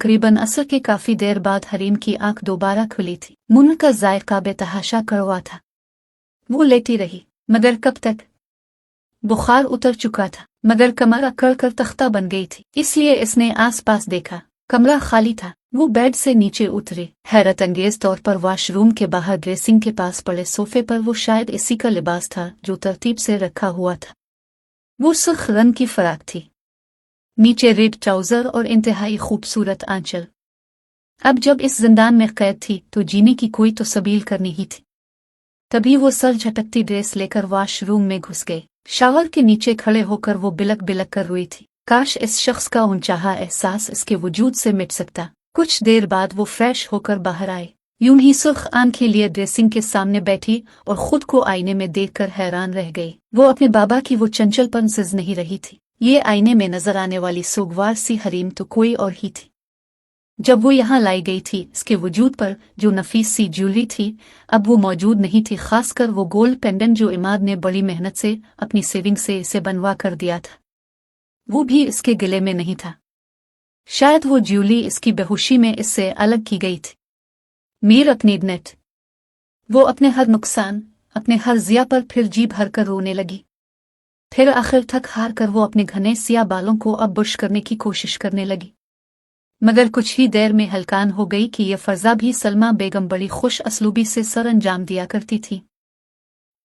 तकरीबन असर के काफी देर बाद हरीम की आंख दोबारा खुली थी। मुन्न का जायका बेतहाशा कड़वा था। वो लेटी रही, मगर कब तक? बुखार उतर चुका था, मगर कमर अकड़ कर तख्ता बन गई थी, इसलिए इसने आसपास देखा। कमरा खाली था। वो बेड से नीचे उतरे। हैरत अंगेज तौर पर वॉशरूम के बाहर ड्रेसिंग के पास पड़े सोफे पर वो शायद इसी का लिबास था जो तरतीब से रखा हुआ था। वो सुर्ख रंग की फराक थी, नीचे रेड ट्राउजर और इंतहाई खूबसूरत आंचल। अब जब इस जिंदान में कैद थी तो जीने की कोई तो सबील करनी ही थी। तभी वो सर झटकती ड्रेस लेकर वॉशरूम में घुस गए। शावर के नीचे खड़े होकर वो बिलक बिलक कर रोई थी। काश इस शख्स का अनचाहा एहसास इसके वजूद से मिट सकता। कुछ देर बाद वो फ्रेश होकर बाहर आए। यूं ही सुर्ख आंखें लिए ड्रेसिंग के सामने बैठी और खुद को आईने में देखकर हैरान रह गई। वो अपने बाबा की वो चंचलपन से नहीं रही थी। ये आईने में नजर आने वाली सोगवार सी हरीम तो कोई और ही थी। जब वो यहाँ लाई गई थी, इसके वजूद पर जो नफीस सी ज्वेलरी थी अब वो मौजूद नहीं थी। खासकर वो गोल्ड पेंडेंट जो इमाद ने बड़ी मेहनत से अपनी सेविंग से इसे बनवा कर दिया था, वो भी इसके गले में नहीं था। शायद वो ज्वेलरी इसकी बेहोशी में इससे अलग की गई थी। मीर अपनी नेट, वो अपने हर नुकसान, अपने हर जिया पर फिर जी भर कर रोने लगी। फिर आखिर थक हार कर वो अपने घने सिया बालों को अब बुश करने की कोशिश करने लगी। मगर कुछ ही देर में हलकान हो गई कि यह फर्जा भी सलमा बेगम बड़ी खुश असलूबी से सर अंजाम दिया करती थी।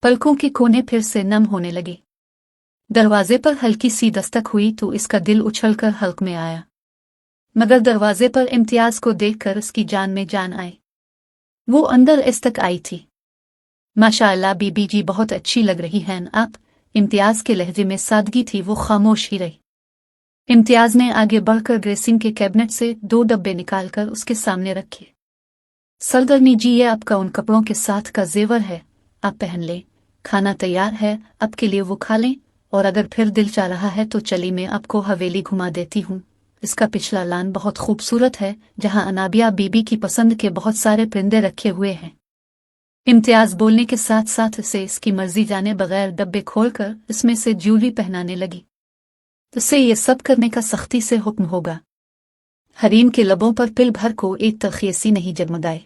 पलकों के कोने फिर से नम होने लगे। दरवाजे पर हल्की सी दस्तक हुई तो इसका दिल उछलकर हल्क में आया, मगर दरवाजे पर इम्तियाज को देखकर उसकी जान में जान आई। वो अंदर इस तक आई थी। माशाअल्लाह बीबी जी बहुत अच्छी लग रही हैं आप। इम्तियाज के लहजे में सादगी थी। वो खामोश ही रही। इम्तियाज ने आगे बढ़कर ड्रेसिंग के कैबिनेट से 2 डब्बे निकालकर उसके सामने रखे। सरदरनी जी, ये आपका उन कपड़ों के साथ का जेवर है, आप पहन लें। खाना तैयार है आपके लिए, वो खा लें। और अगर फिर दिल चाह रहा है तो चली मैं आपको हवेली घुमा देती हूँ। इसका पिछला लान बहुत खूबसूरत है, जहाँ अनाबिया बीबी की पसंद के बहुत सारे परिंदे रखे हुए हैं। इम्तियाज बोलने के साथ साथ उसे इसकी मर्जी जाने बगैर डब्बे खोलकर इसमें से ज्वेलरी पहनाने लगी। उसे ये सब करने का सख्ती से हुक्म होगा। हरीम के लबों पर पिल भर को एक तखीसी नहीं जगमगाए।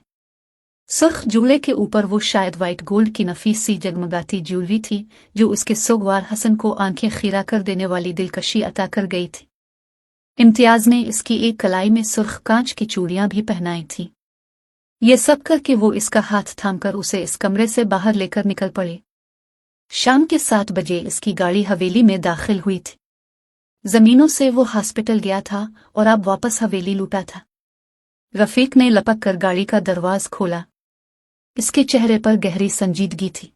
सुर्ख जूले के ऊपर वो शायद वाइट गोल्ड की नफीस सी जगमगाती ज्वेलरी थी जो उसके सोगवार हसन को आंखें खीरा कर देने वाली दिलकशी अता कर गई थी। इम्तियाज ने इसकी एक कलाई में सुर्ख कांच की चूड़ियां भी पहनाई थी। ये सब करके वो इसका हाथ थामकर उसे इस कमरे से बाहर लेकर निकल पड़े। शाम के 7 बजे इसकी गाड़ी हवेली में दाखिल हुई थी। जमीनों से वो हॉस्पिटल गया था और अब वापस हवेली लौटा था। रफीक ने लपक कर गाड़ी का दरवाज खोला। इसके चेहरे पर गहरी संजीदगी थी।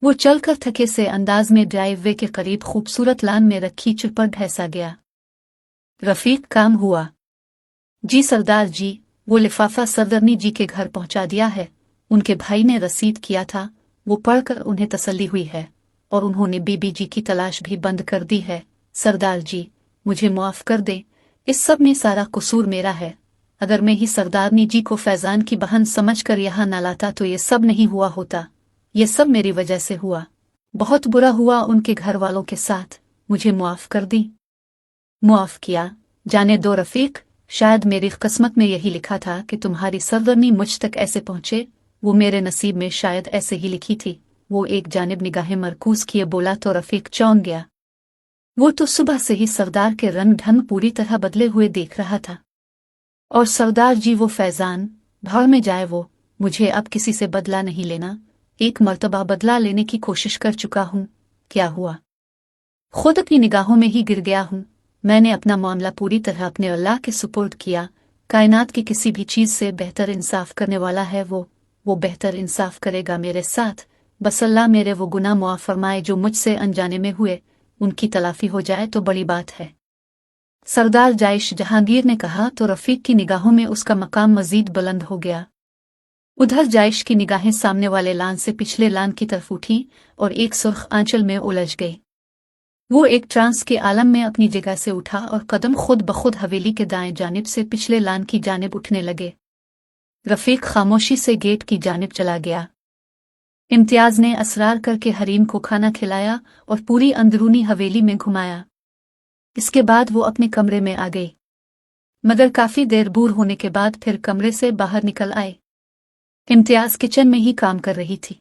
वो चलकर थके से अंदाज में ड्राइववे के करीब खूबसूरत लान में रखी चिप पर ढैसा गया। रफीक, काम हुआ? जी सरदार जी, वो लिफाफा सरदरनी जी के घर पहुंचा दिया है। उनके भाई ने रसीद किया था, वो पढ़कर उन्हें तसल्ली हुई है और उन्होंने बीबी जी की तलाश भी बंद कर दी है। सरदार जी, मुझे माफ कर दें, इस सब में सारा कसूर मेरा है। अगर मैं ही सरदारनी जी को फैजान की बहन समझकर यहाँ न लाता तो ये सब नहीं हुआ होता। ये सब मेरी वजह से हुआ। बहुत बुरा हुआ उनके घर वालों के साथ। मुझे माफ कर दी। मुआफ किया? जाने दो रफीक, शायद मेरी किस्मत में यही लिखा था कि तुम्हारी सरदरनी मुझ तक ऐसे पहुंचे। वो मेरे नसीब में शायद ऐसे ही लिखी थी। वो एक जानिब निगाहें मरकूज किए बोला तो रफीक चौंक गया। वो तो सुबह से ही सरदार के रंग ढंग पूरी तरह बदले हुए देख रहा था। और सरदार जी, वो फैजान, भाड़ में जाए वो। मुझे अब किसी से बदला नहीं लेना। एक मर्तबा बदला लेने की कोशिश कर चुका हूँ। क्या हुआ? खुद अपनी निगाहों में ही गिर गया हूँ। मैंने अपना मामला पूरी तरह अपने अल्लाह के सुपुर्द किया। कायनात की किसी भी चीज़ से बेहतर इंसाफ करने वाला है वो बेहतर इंसाफ करेगा मेरे साथ। बस अल्लाह मेरे वो गुनाह मुआफ़ फरमाए जो मुझसे अनजाने में हुए। उनकी तलाफी हो जाए तो बड़ी बात है। सरदार जायश जहांगीर ने कहा तो रफीक की निगाहों में उसका मकाम मजीद बुलंद हो गया। उधर जायश की निगाहें सामने वाले लान से पिछले लान की तरफ उठी और एक सुर्ख आंचल में उलझ गई। वो एक ट्रांस के आलम में अपनी जगह से उठा और कदम खुद बखुद हवेली के दाएं जानिब से पिछले लान की जानिब उठने लगे। रफीक खामोशी से गेट की जानिब चला गया। इम्तियाज ने असरार करके हरीम को खाना खिलाया और पूरी अंदरूनी हवेली में घुमाया। इसके बाद वो अपने कमरे में आ गई। मगर काफी देर बूढ़ होने के बाद फिर कमरे से बाहर निकल आए। इम्तियाज किचन में ही काम कर रही थी।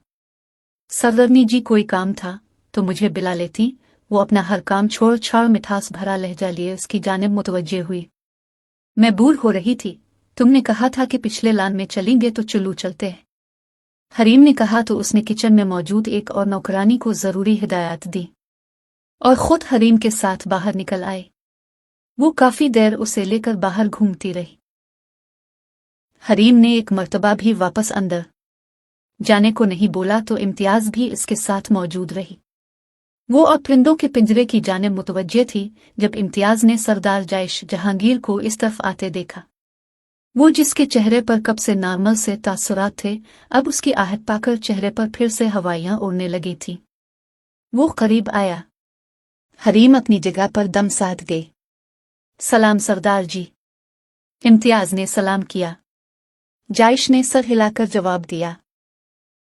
सरदारनी जी कोई काम था तो मुझे बुला लेती। वो अपना हर काम छोड़ छाड़ मिठास भरा लहजा लिए उसकी जानिब मुतवज्जे हुई। मैं बूढ़ हो रही थी। तुमने कहा था कि पिछले लान में चलेंगे तो चलो चलते हैं। हरीम ने कहा तो उसने किचन में मौजूद एक और नौकरानी को जरूरी हिदायत दी और खुद हरीम के साथ बाहर निकल आए। वो काफी देर उसे लेकर बाहर घूमती रही। हरीम ने एक मर्तबा भी वापस अंदर जाने को नहीं बोला तो इम्तियाज भी इसके साथ मौजूद रही। वो अब परिंदों के पिंजरे की जानिब मुतवज्जे थी जब इम्तियाज ने सरदार जायश जहांगीर को इस तरफ आते देखा। वो जिसके चेहरे पर कब से नॉर्मल से तासुरात थे, अब उसकी आहट पाकर चेहरे पर फिर से हवाइयां उड़ने लगी थी। वो करीब आया। हरीम अपनी जगह पर दम साध गई। सलाम सरदार जी। इम्तियाज ने सलाम किया। जायश ने सर हिलाकर जवाब दिया।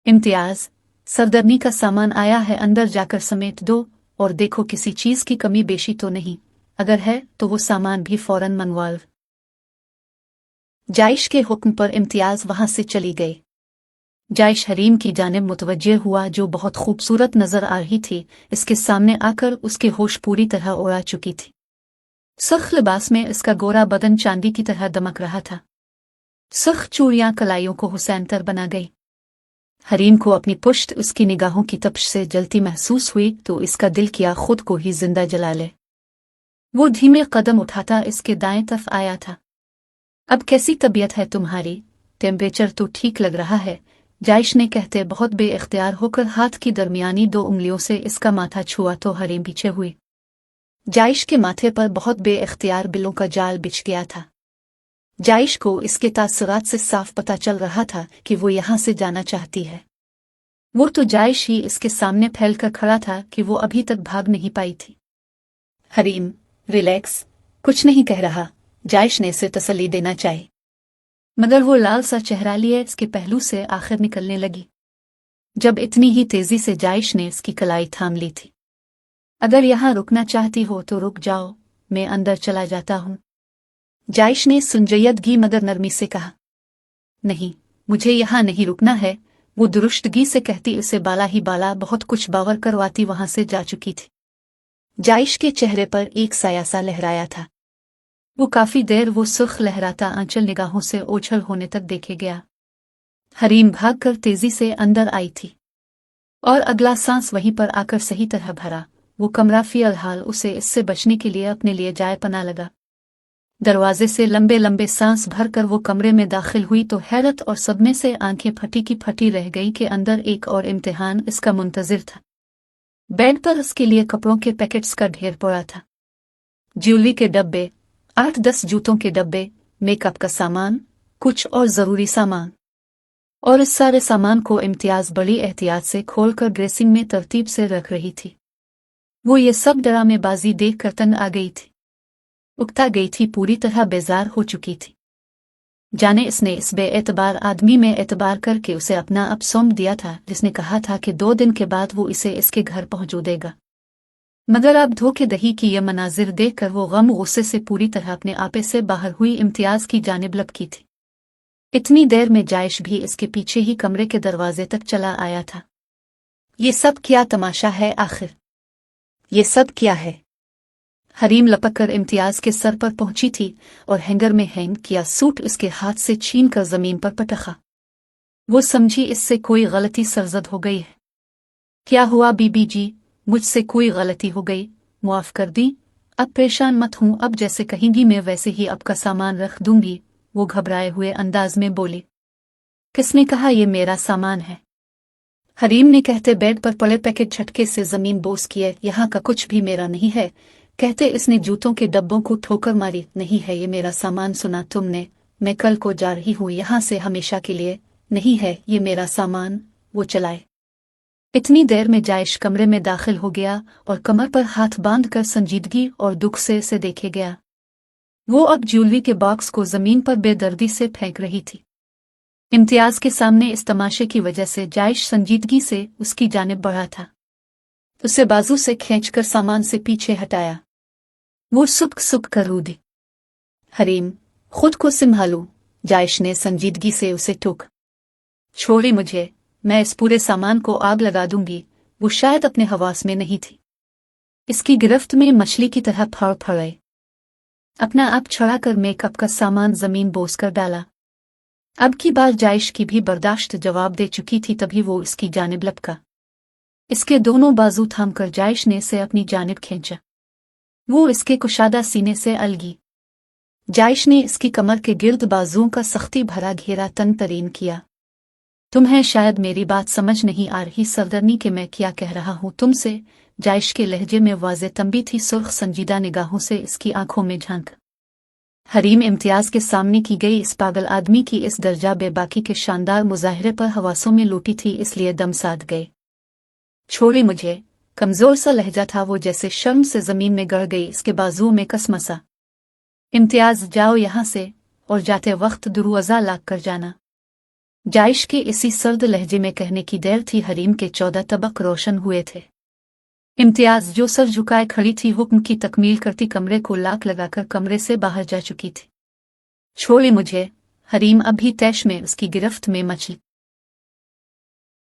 इम्तियाज, सरदरनी का सामान आया है, अंदर जाकर समेट दो और देखो किसी चीज की कमी बेशी तो नहीं, अगर है तो वो सामान भी फौरन मंगवाओ। जायश के हुक्म पर इम्तियाज वहां से चली गई। जायश हरीम की जानिब मुतवज्जे हुआ जो बहुत खूबसूरत नजर आ रही थी। इसके सामने आकर उसके होश पूरी तरह उड़ा चुकी थी। सुर्ख लिबास में इसका गोरा बदन चांदी की तरह दमक रहा था। सुर्ख चूड़ियां कलाइयों को हुसैनतर बना गई। हरीम को अपनी पुश्त उसकी निगाहों की तपिश से जलती महसूस हुई तो इसका दिल किया खुद को ही जिंदा जला ले। वो धीमे कदम उठाता इसके दाएं तरफ आया था। अब कैसी तबीयत है तुम्हारी? टेम्परेचर तो ठीक लग रहा है, जायश ने कहते बहुत बेइख्तियार होकर हाथ की दरमियानी 2 उंगलियों से इसका माथा छुआ तो हरीम पीछे हुई। जायश के माथे पर बहुत बेइख्तियार बिलों का जाल बिछ गया था। जायश को इसके तासुरात से साफ पता चल रहा था कि वो यहां से जाना चाहती है। वो तो जायश ही इसके सामने फैल कर खड़ा था कि वो अभी तक भाग नहीं पाई थी। हरीम, रिलैक्स, कुछ नहीं कह रहा, जायश ने इसे तसल्ली देना चाहिए। मगर वो लाल सा चेहरा लिए इसके पहलू से आखिर निकलने लगी। जब इतनी ही तेजी से जायश ने इसकी कलाई थाम ली थी। अगर यहां रुकना चाहती हो तो रुक जाओ, मैं अंदर चला जाता हूं। जायश ने सुंजयदगी मगर नरमी से कहा। नहीं, मुझे यहां नहीं रुकना है, वो दुरुस्तगी से कहती उसे बाला ही बाला बहुत कुछ बावर करवाती वहां से जा चुकी थी। जायश के चेहरे पर एक साया सा लहराया था। वो काफी देर वो सुर्ख लहराता आंचल निगाहों से ओझल होने तक देखे गया। हरीम भागकर तेजी से अंदर आई थी और अगला सांस वहीं पर आकर सही तरह भरा। वो कमरा फिलहाल उसे इससे बचने के लिए अपने लिए जाए पना लगा। दरवाजे से लंबे लंबे सांस भरकर वो कमरे में दाखिल हुई तो हैरत और सदमे से आंखें फटी की फटी रह गई कि अंदर एक और इम्तिहान इसका मुंतजिर था। बेड पर उसके लिए कपड़ों के पैकेट्स का ढेर पड़ा था। ज्वेलरी के डब्बे, 8-10 जूतों के डब्बे, मेकअप का सामान, कुछ और जरूरी सामान। और इस सारे सामान को इम्तियाज बड़ी एहतियात से खोलकर ड्रेसिंग में तरतीब से रख रही थी। वो ये सब ड्रामेबाजी देख कर तंग आ गई थी। उकता गई थी, पूरी तरह बेजार हो चुकी थी। जाने इसने इस बेएतबार आदमी में एतबार करके उसे अपना आप सौंप दिया था जिसने कहा था कि 2 दिन के बाद वो इसे इसके घर पहुंचा देगा। मगर अब धोखेदही की यह मनाजिर देखकर वो गम गुस्से से पूरी तरह अपने आपे से बाहर हुई इम्तियाज की जानिब लपकी थी। इतनी देर में जायश भी इसके पीछे ही कमरे के दरवाजे तक चला आया था। ये सब क्या तमाशा है आखिर? ये सब क्या है? हरीम लपक कर इम्तियाज के सर पर पहुंची थी और हैंगर में हैंग किया सूट उसके हाथ से छीन कर जमीन पर पटखा। वो समझी इससे कोई गलती सरजद हो गई है। क्या हुआ बीबी जी? मुझसे कोई गलती हो गई, मुआफ कर दी। अब परेशान मत हूं, अब जैसे कहेंगी मैं वैसे ही आपका सामान रख दूंगी। वो घबराए हुए अंदाज में बोली। किसने कहा ये मेरा सामान है? हरीम ने कहते बेड पर पड़े पैकेट झटके से जमीन बोस किए। यहाँ का कुछ भी मेरा नहीं है, कहते इसने जूतों के डब्बों को ठोकर मारी। नहीं है ये मेरा सामान, सुना तुमने? मैं कल को जा रही हूँ यहाँ से हमेशा के लिए। नहीं है ये मेरा सामान। वो चलाए। इतनी देर में जायश कमरे में दाखिल हो गया और कमर पर हाथ बांधकर संजीदगी और दुख से इसे देखे गया। वो अब ज्वेलरी के बॉक्स को जमीन पर बेदर्दी से फेंक रही थी। इम्तियाज के सामने इस तमाशे की वजह से जायश संजीदगी से उसकी जानिब बढ़ा था। उसे बाजू से खींचकर सामान से पीछे हटाया। वो सुक सुक कर रो दी। हरीम, खुद को संभालो, जायश ने संजीदगी से उसे टोका। छोड़े मुझे, मैं इस पूरे सामान को आग लगा दूंगी। वो शायद अपने हवास में नहीं थी। इसकी गिरफ्त में मछली की तरह फड़फड़ाए। अपना आप छुड़ाकर मेकअप का सामान जमीन बोस कर डाला। अब की बार जायश की भी बर्दाश्त जवाब दे चुकी थी, तभी वो इसकी जानिब लपका। इसके दोनों बाजू थामकर जायश ने इसे अपनी जानिब खींचा। वो इसके कुशादा सीने से अलगी। जायश ने इसकी कमर के गिर्द बाजुओं का सख्ती भरा घेरा तन तरीन किया। तुम्हें शायद मेरी बात समझ नहीं आ रही सरदरनी कि मैं क्या कह रहा हूं तुमसे। जायश के लहजे में वाज़े तंबी थी। सुर्ख संजीदा निगाहों से इसकी आंखों में झांक हरीम इम्तियाज के सामने की गई इस पागल आदमी की इस दर्जा बेबाकी के शानदार मुजाहिरे पर हवासों में लूटी थी, इसलिए दम साध गए। छोड़े मुझे, कमजोर सा लहजा था वो, जैसे शर्म से जमीन में गड़ गई। इसके बाजुओं में कसमसा। इम्तियाज जाओ यहां से, और जाते वक्त दुरुअज़ा लाग कर जाना। जायश के इसी सर्द लहजे में कहने की देर थी। हरीम के 14 तबक रोशन हुए थे। इम्तियाज जो सर झुकाए खड़ी थी, हुक्म की तकमील करती कमरे को लाक लगाकर कमरे से बाहर जा चुकी थी। छोड़े मुझे, हरीम अब भी तैश में उसकी गिरफ्त में मचली।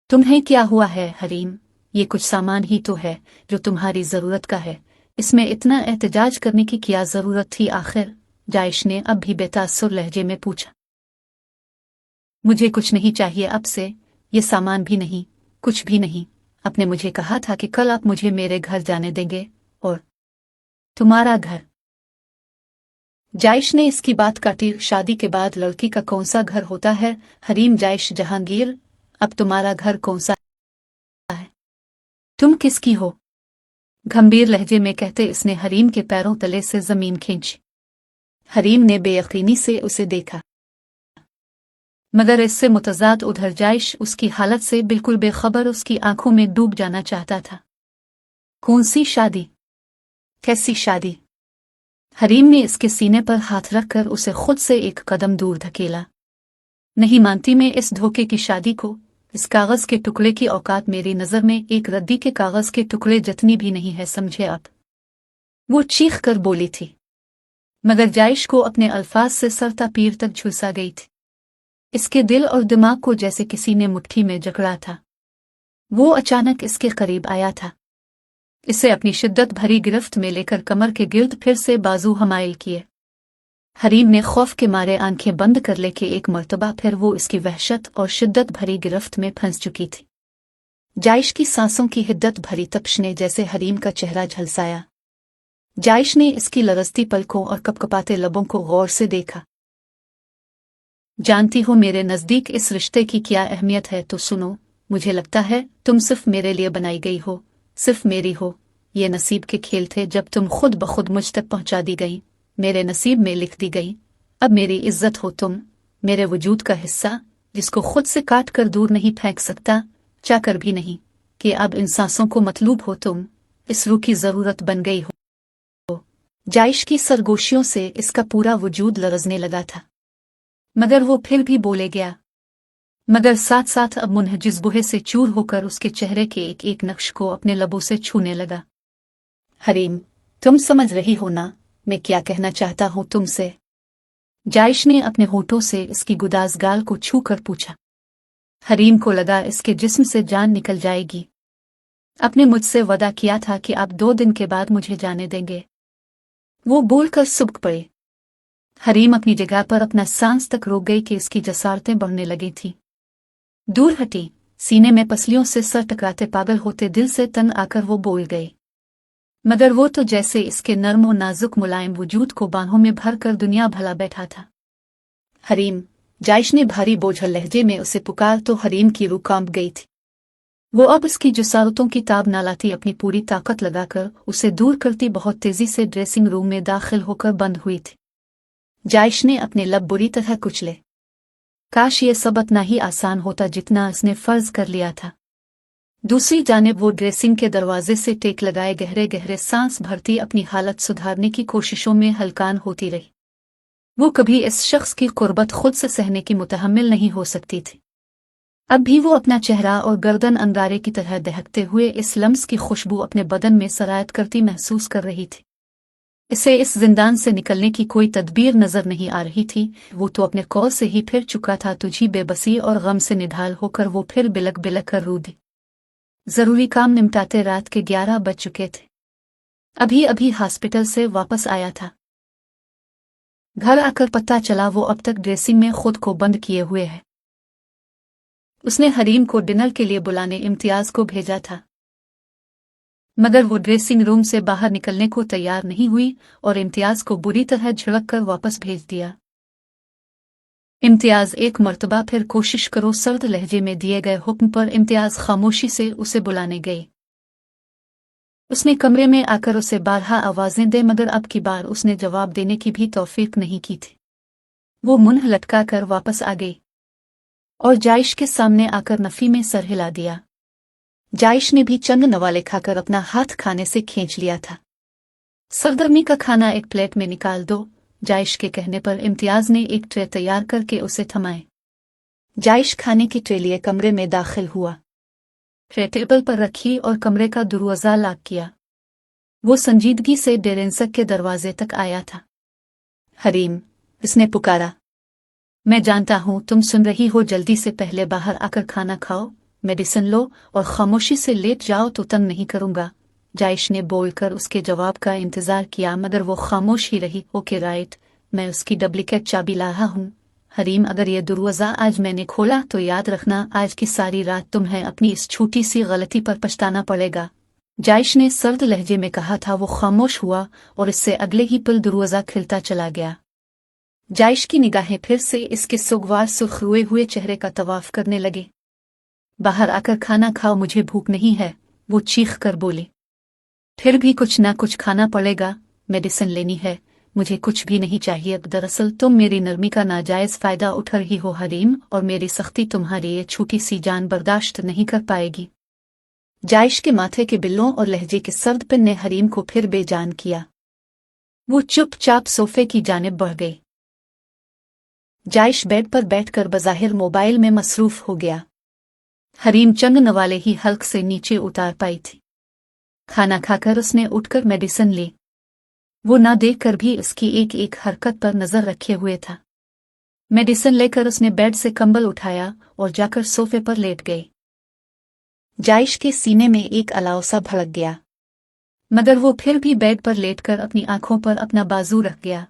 तुम्हें क्या हुआ है हरीम? ये कुछ सामान ही तो है जो तुम्हारी जरूरत का है, इसमें इतना एहतजाज करने की क्या जरूरत थी आखिर? जायश ने अब भी बेतासुर लहजे में पूछा। मुझे कुछ नहीं चाहिए अब से, ये सामान भी नहीं, कुछ भी नहीं। आपने मुझे कहा था कि कल आप मुझे मेरे घर जाने देंगे, और तुम्हारा घर। जायश ने इसकी बात काटी। शादी के बाद लड़की का कौन सा घर होता है हरीम? जायश जहांगीर, अब तुम्हारा घर कौन सा है? तुम किसकी हो? गंभीर लहजे में कहते इसने हरीम के पैरों तले से जमीन खींची। हरीम ने बेयकीनी से उसे देखा, मगर इससे मुतजाद उधर जायश उसकी हालत से बिल्कुल बेखबर उसकी आंखों में डूब जाना चाहता था। कौन सी शादी? कैसी शादी? हरीम ने इसके सीने पर हाथ रखकर उसे खुद से एक कदम दूर धकेला। नहीं मानती मैं इस धोखे की शादी को। इस कागज के टुकड़े की औकात मेरी नजर में एक रद्दी के कागज के टुकड़े जितनी भी नहीं है, समझे आप? वो चीख कर बोली थी, मगर जायश को अपने अल्फाज से सरता पीर तक झुलसा गई थी। इसके दिल और दिमाग को जैसे किसी ने मुट्ठी में जकड़ा था। वो अचानक इसके करीब आया था, इसे अपनी शिद्दत भरी गिरफ्त में लेकर कमर के गिर्द फिर से बाजू हमाइल किए। हरीम ने खौफ के मारे आंखें बंद कर लेके एक मर्तबा फिर वो इसकी वहशत और शिद्दत भरी गिरफ्त में फंस चुकी थी। जायश की सांसों की हिद्दत भरी तपश ने जैसे हरीम का चेहरा झलसाया। जायश ने इसकी लरजती पलकों और कपकपाते लबों को गौर से देखा। जानती हो मेरे नज़दीक इस रिश्ते की क्या अहमियत है तो सुनो। मुझे लगता है तुम सिर्फ मेरे लिए बनाई गई हो, सिर्फ मेरी हो। ये नसीब के खेल थे जब तुम खुद ब खुद मुझ तक पहुंचा दी गई, मेरे नसीब में लिख दी गई। अब मेरी इज्जत हो तुम, मेरे वजूद का हिस्सा, जिसको खुद से काट कर दूर नहीं फेंक सकता, चाकर भी नहीं, कि अब इन सांसों को मतलूब हो तुम, इस रूह की जरूरत बन गई हो। जायश की सरगोशियों से इसका पूरा वजूद लरजने लगा था, मगर वो फिर भी बोले गया। मगर साथ साथ अब मुनहजिज बुहे से चूर होकर उसके चेहरे के एक एक नक्श को अपने लबों से छूने लगा। हरीम, तुम समझ रही हो ना मैं क्या कहना चाहता हूं तुमसे? जायश ने अपने होठों से इसकी गुदाज गाल को छू कर पूछा। हरीम को लगा इसके जिस्म से जान निकल जाएगी। आपने मुझसे वदा किया था कि आप 2 दिन के बाद मुझे जाने देंगे। वो बोलकर सुबक पड़े। हरीम अपनी जगह पर अपना सांस तक रोक गई कि इसकी जसारतें बढ़ने लगी थी। दूर हटी, सीने में पसलियों से सर टकराते पागल होते दिल से तंग आकर वो बोल गई। मगर वो तो जैसे इसके नर्म और नाजुक मुलायम वजूद को बाहों में भर कर दुनिया भला बैठा था। हरीम, जायश ने भारी बोझल लहजे में उसे पुकार तो हरीम की रूह कांप गई थी। वो अब उसकी जसारतों की ताब ना लाती, अपनी पूरी ताकत लगाकर उसे दूर करती बहुत तेजी से ड्रेसिंग रूम में दाखिल होकर बंद हुई थी। जायश ने अपने लब बुरी तरह कुचले। काश ये सब इतना ही आसान होता जितना इसने फर्ज कर लिया था। दूसरी जानिब वो ड्रेसिंग के दरवाजे से टेक लगाए गहरे गहरे सांस भरती अपनी हालत सुधारने की कोशिशों में हलकान होती रही। वो कभी इस शख्स की कुर्बत खुद से सहने की मुतहम्मिल नहीं हो सकती थी। अब भी वो अपना चेहरा और गर्दन अंगारे की तरह दहकते हुए इस लम्स की खुशबू अपने बदन में सरायत करती महसूस कर रही थी। इसे इस जिंदान से निकलने की कोई तदबीर नजर नहीं आ रही थी। वो तो अपने कौल से ही फिर चुका था। तुझी बेबसी और गम से निढाल होकर वो फिर बिलक बिलक कर रो दी। जरूरी काम निपटाते रात के 11 बज चुके थे। अभी अभी हॉस्पिटल से वापस आया था। घर आकर पता चला वो अब तक ड्रेसिंग में खुद को बंद किए हुए है। उसने हरीम को डिनर के लिए बुलाने इम्तियाज को भेजा था, मगर वो ड्रेसिंग रूम से बाहर निकलने को तैयार नहीं हुई और इम्तियाज को बुरी तरह झिड़क कर वापस भेज दिया। इम्तियाज एक मर्तबा फिर कोशिश करो सर्द लहजे में दिए गए हुक्म पर इम्तियाज खामोशी से उसे बुलाने गई। उसने कमरे में आकर उसे 12 आवाजें दे, मगर अब की बार उसने जवाब देने की भी तौफीक नहीं की थी। वो मुंह लटका कर वापस आ गई और जायश के सामने आकर नफी में सर हिला दिया। जायश ने भी चंद नवाले खाकर अपना हाथ खाने से खींच लिया था। सरगर्मी का खाना एक प्लेट में निकाल दो। जायश के कहने पर इम्तियाज ने एक ट्रे तैयार करके उसे थमाए। जायश खाने की ट्रे लिए कमरे में दाखिल हुआ। ट्रे टेबल पर रखी और कमरे का दरवाजा लॉक किया। वो संजीदगी से डेरेंसक के दरवाजे तक आया था। हरीम, इसने पुकारा। मैं जानता हूं तुम सुन रही हो, जल्दी से पहले बाहर आकर खाना खाओ, मेडिसिन लो और खामोशी से लेट जाओ तो तंग नहीं करूंगा। जायश ने बोलकर उसके जवाब का इंतजार किया, मगर वो खामोश ही रही। ओके राइट, मैं उसकी डुप्लीकेट चाबी लाया हूं। हरीम, अगर ये दरवाजा आज मैंने खोला तो याद रखना आज की सारी रात तुम्हें अपनी इस छोटी सी गलती पर पछताना पड़ेगा। जायश ने सर्द लहजे में कहा था। वो खामोश हुआ और इससे अगले ही पल दरवाजा खिलता चला गया। जायश की निगाहें फिर से इसके सुगवार सुर्ख रुए हुए चेहरे का तवाफ करने लगे। बाहर आकर खाना खाओ, मुझे भूख नहीं है, वो चीख कर बोली। फिर भी कुछ ना कुछ खाना पड़ेगा, मेडिसिन लेनी है, मुझे कुछ भी नहीं चाहिए। दरअसल तुम मेरी नरमी का नाजायज फायदा उठा रही हो हरीम, और मेरी सख्ती तुम्हारी ये छोटी सी जान बर्दाश्त नहीं कर पाएगी। जायश के माथे के बिल्लों और लहजे के सर्द पिन ने हरीम को फिर बेजान किया। वो चुपचाप सोफे की जानिब बढ़ गई। जायश बेड पर बैठकर बज़ाहिर मोबाइल में मसरूफ हो गया। हरीम चंद नवाले ही हल्क से नीचे उतार पाई थी। खाना खाकर उसने उठकर मेडिसिन ली। वो ना देखकर भी उसकी एक एक हरकत पर नजर रखे हुए था। मेडिसिन लेकर उसने बेड से कंबल उठाया और जाकर सोफे पर लेट गई। जायश के सीने में एक अलाव सा भड़क गया, मगर वो फिर भी बेड पर लेटकर अपनी आंखों पर अपना बाजू रख गया।